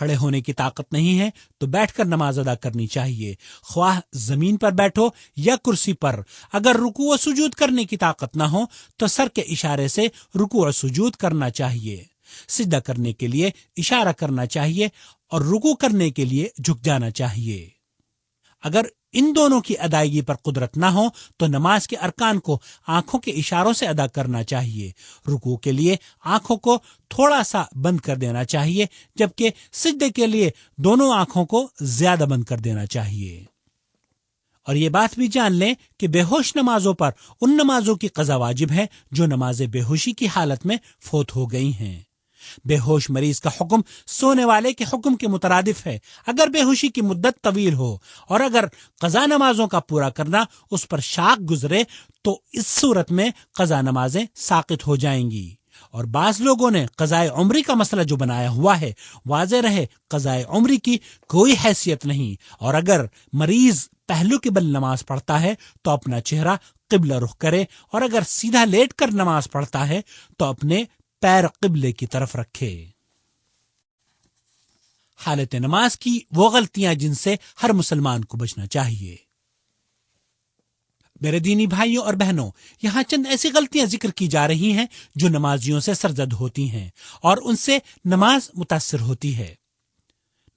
کھڑے ہونے کی طاقت نہیں ہے تو بیٹھ کر نماز ادا کرنی چاہیے، خواہ زمین پر بیٹھو یا کرسی پر۔ اگر رکوع و سجود کرنے کی طاقت نہ ہو تو سر کے اشارے سے رکوع و سجود کرنا چاہیے، سجدہ کرنے کے لیے اشارہ کرنا چاہیے اور رکوع کرنے کے لیے جھک جانا چاہیے۔ اگر ان دونوں کی ادائیگی پر قدرت نہ ہو تو نماز کے ارکان کو آنکھوں کے اشاروں سے ادا کرنا چاہیے۔ رکوع کے لیے آنکھوں کو تھوڑا سا بند کر دینا چاہیے، جبکہ سجدے کے لیے دونوں آنکھوں کو زیادہ بند کر دینا چاہیے۔ اور یہ بات بھی جان لیں کہ بے ہوش نمازوں پر ان نمازوں کی قضا واجب ہے جو نماز بے ہوشی کی حالت میں فوت ہو گئی ہیں۔ بے ہوش مریض کا حکم سونے والے کے حکم کے مترادف ہے، اگر بے ہوشی کی مدت طویل ہو اور اگر قضا نمازوں کا پورا کرنا اس پر شاق گزرے تو اس صورت میں قضا نمازیں ساقط ہو جائیں گی۔ اور بعض لوگوں نے قضائے عمری کا مسئلہ جو بنایا ہوا ہے، واضح رہے قضائے عمری کی کوئی حیثیت نہیں، اور اگر مریض پہلو کے بل نماز پڑھتا ہے تو اپنا چہرہ قبلہ رخ کرے، اور اگر سیدھا لیٹ کر نماز پڑھتا ہے تو اپنے پیر قبلے کی طرف رکھے۔ حالت نماز کی وہ غلطیاں جن سے ہر مسلمان کو بچنا چاہیے۔ میرے دینی بھائیوں اور بہنوں، یہاں چند ایسی غلطیاں ذکر کی جا رہی ہیں جو نمازیوں سے سرزد ہوتی ہیں اور ان سے نماز متاثر ہوتی ہے۔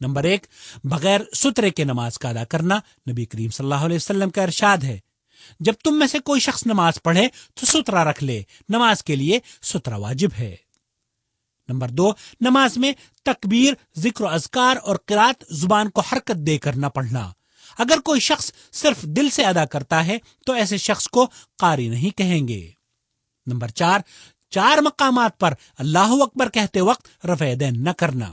نمبر 1، بغیر سترے کے نماز کا ادا کرنا۔ نبی کریم صلی اللہ علیہ وسلم کا ارشاد ہے، جب تم میں سے کوئی شخص نماز پڑھے تو سترہ رکھ لے، نماز کے لیے سترہ واجب ہے۔ نمبر 2، نماز میں تکبیر، ذکر و اذکار اور قرات زبان کو حرکت دے کر نہ پڑھنا۔ اگر کوئی شخص صرف دل سے ادا کرتا ہے تو ایسے شخص کو قاری نہیں کہیں گے۔ نمبر 4، 4 مقامات پر اللہ اکبر کہتے وقت رفع یدین نہ کرنا۔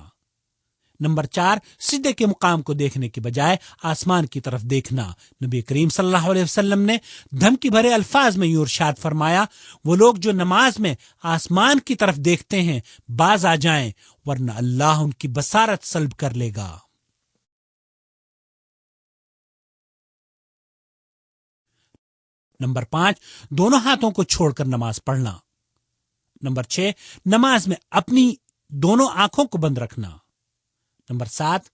نمبر 4، سجدے کے مقام کو دیکھنے کے بجائے آسمان کی طرف دیکھنا۔ نبی کریم صلی اللہ علیہ وسلم نے دھمکی بھرے الفاظ میں یوں ارشاد فرمایا، وہ لوگ جو نماز میں آسمان کی طرف دیکھتے ہیں باز آ جائیں ورنہ اللہ ان کی بصارت سلب کر لے گا۔ نمبر 5، دونوں ہاتھوں کو چھوڑ کر نماز پڑھنا۔ نمبر 6، نماز میں اپنی دونوں آنکھوں کو بند رکھنا۔ نمبر 7،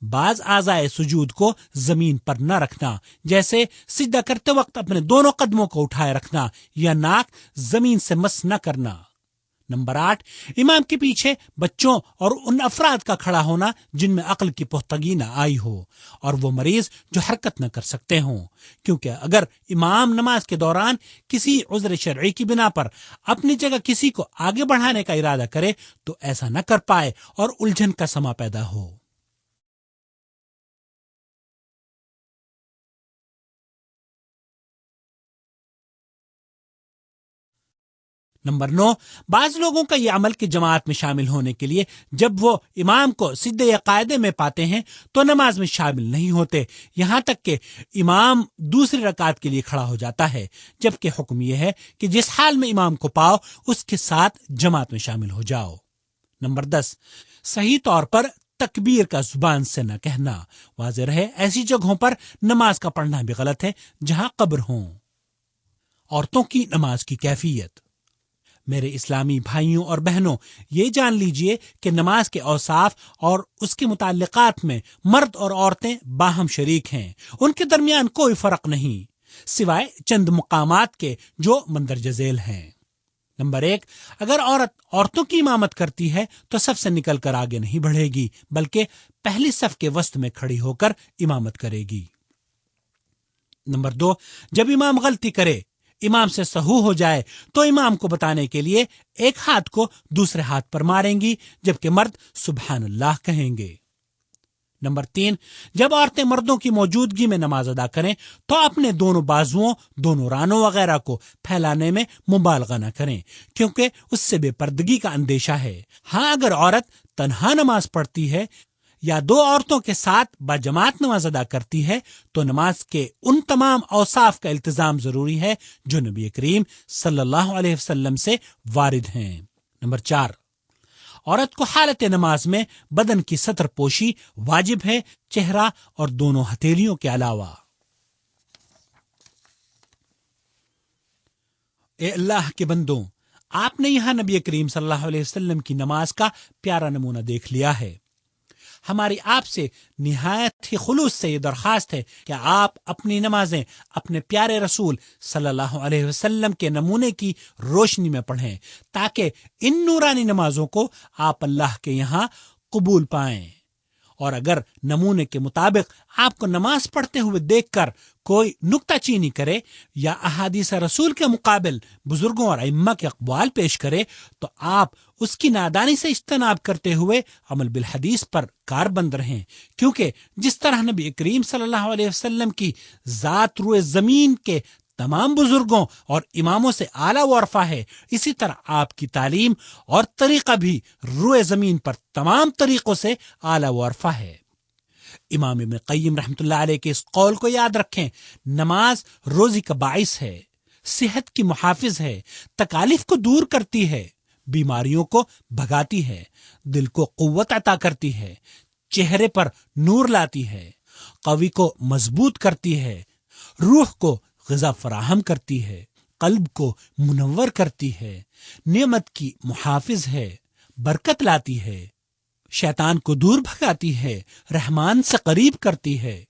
بعض اعضائے سجود کو زمین پر نہ رکھنا، جیسے سجدہ کرتے وقت اپنے دونوں قدموں کو اٹھائے رکھنا یا ناک زمین سے مس نہ کرنا۔ نمبر 8، امام کے پیچھے بچوں اور ان افراد کا کھڑا ہونا جن میں عقل کی پختگی نہ آئی ہو اور وہ مریض جو حرکت نہ کر سکتے ہوں، کیونکہ اگر امام نماز کے دوران کسی عذر شرعی کی بنا پر اپنی جگہ کسی کو آگے بڑھانے کا ارادہ کرے تو ایسا نہ کر پائے اور الجھن کا سما پیدا ہو۔ نمبر 9، بعض لوگوں کا یہ عمل کہ جماعت میں شامل ہونے کے لیے جب وہ امام کو سجدے یا قاعدے میں پاتے ہیں تو نماز میں شامل نہیں ہوتے، یہاں تک کہ امام دوسری رکعت کے لیے کھڑا ہو جاتا ہے، جبکہ حکم یہ ہے کہ جس حال میں امام کو پاؤ اس کے ساتھ جماعت میں شامل ہو جاؤ۔ نمبر 10، صحیح طور پر تکبیر کا زبان سے نہ کہنا۔ واضح رہے ایسی جگہوں پر نماز کا پڑھنا بھی غلط ہے جہاں قبر ہوں۔ عورتوں کی نماز کی کیفیت۔ میرے اسلامی بھائیوں اور بہنوں، یہ جان لیجئے کہ نماز کے اوصاف اور اس کے متعلقات میں مرد اور عورتیں باہم شریک ہیں، ان کے درمیان کوئی فرق نہیں سوائے چند مقامات کے جو مندرجہ ذیل ہیں۔ نمبر 1، اگر عورتوں کی امامت کرتی ہے تو صف سے نکل کر آگے نہیں بڑھے گی بلکہ پہلی صف کے وسط میں کھڑی ہو کر امامت کرے گی۔ نمبر 2، جب امام غلطی کرے، امام سے سہو ہو جائے تو امام کو بتانے کے لیے ایک ہاتھ کو دوسرے ہاتھ پر ماریں گی جبکہ مرد سبحان اللہ کہیں گے۔ نمبر 3، جب عورتیں مردوں کی موجودگی میں نماز ادا کریں تو اپنے دونوں بازوؤں، دونوں رانوں وغیرہ کو پھیلانے میں مبالغہ نہ کریں کیونکہ اس سے بے پردگی کا اندیشہ ہے۔ ہاں، اگر عورت تنہا نماز پڑھتی ہے یا 2 عورتوں کے ساتھ باجماعت نماز ادا کرتی ہے تو نماز کے ان تمام اوصاف کا التزام ضروری ہے جو نبی کریم صلی اللہ علیہ وسلم سے وارد ہیں۔ نمبر 4، عورت کو حالت نماز میں بدن کی ستر پوشی واجب ہے، چہرہ اور دونوں ہتھیلیوں کے علاوہ۔ اے اللہ کے بندوں، آپ نے یہاں نبی کریم صلی اللہ علیہ وسلم کی نماز کا پیارا نمونہ دیکھ لیا ہے۔ ہماری آپ سے نہایت ہی خلوص سے یہ درخواست ہے کہ آپ اپنی نمازیں اپنے پیارے رسول صلی اللہ علیہ وسلم کے نمونے کی روشنی میں پڑھیں، تاکہ ان نورانی نمازوں کو آپ اللہ کے یہاں قبول پائیں۔ اور اگر نمونے کے مطابق آپ کو نماز پڑھتے ہوئے دیکھ کر کوئی نکتہ چینی کرے یا احادیث رسول کے مقابل بزرگوں اور ائمہ کے اقوال پیش کرے تو آپ اس کی نادانی سے اجتناب کرتے ہوئے عمل بالحدیث پر کاربند رہیں، کیونکہ جس طرح نبی کریم صلی اللہ علیہ وسلم کی ذات روئے زمین کے تمام بزرگوں اور اماموں سے اعلیٰ و ارفع ہے، اسی طرح آپ کی تعلیم اور طریقہ بھی روئے زمین پر تمام طریقوں سے اعلیٰ و ارفع ہے۔ امام ابن قیم رحمۃ اللہ علیہ کے اس قول کو یاد رکھیں، نماز روزی کا باعث ہے، صحت کی محافظ ہے، تکالیف کو دور کرتی ہے، بیماریوں کو بھگاتی ہے، دل کو قوت عطا کرتی ہے، چہرے پر نور لاتی ہے، قوی کو مضبوط کرتی ہے، روح کو غذا فراہم کرتی ہے، قلب کو منور کرتی ہے، نعمت کی محافظ ہے، برکت لاتی ہے، شیطان کو دور بھگاتی ہے، رحمان سے قریب کرتی ہے۔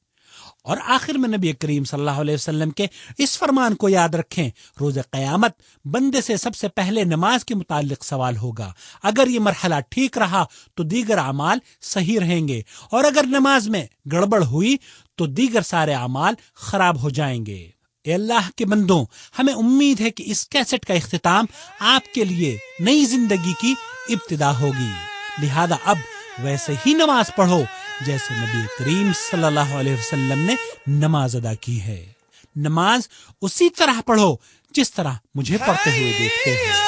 اور آخر میں نبی کریم صلی اللہ علیہ وسلم کے اس فرمان کو یاد رکھیں، روز قیامت بندے سے سب سے پہلے نماز کے متعلق سوال ہوگا۔ اگر یہ مرحلہ ٹھیک رہا تو دیگر اعمال صحیح رہیں گے، اور اگر نماز میں گڑبڑ ہوئی تو دیگر سارے اعمال خراب ہو جائیں گے۔ اے اللہ کے بندوں، ہمیں امید ہے کہ اس کیسٹ کا اختتام آپ کے لیے نئی زندگی کی ابتدا ہوگی، لہذا اب ویسے ہی نماز پڑھو جیسے نبی کریم صلی اللہ علیہ وسلم نے نماز ادا کی ہے۔ نماز اسی طرح پڑھو جس طرح مجھے پڑھتے ہوئے دیکھتے ہیں۔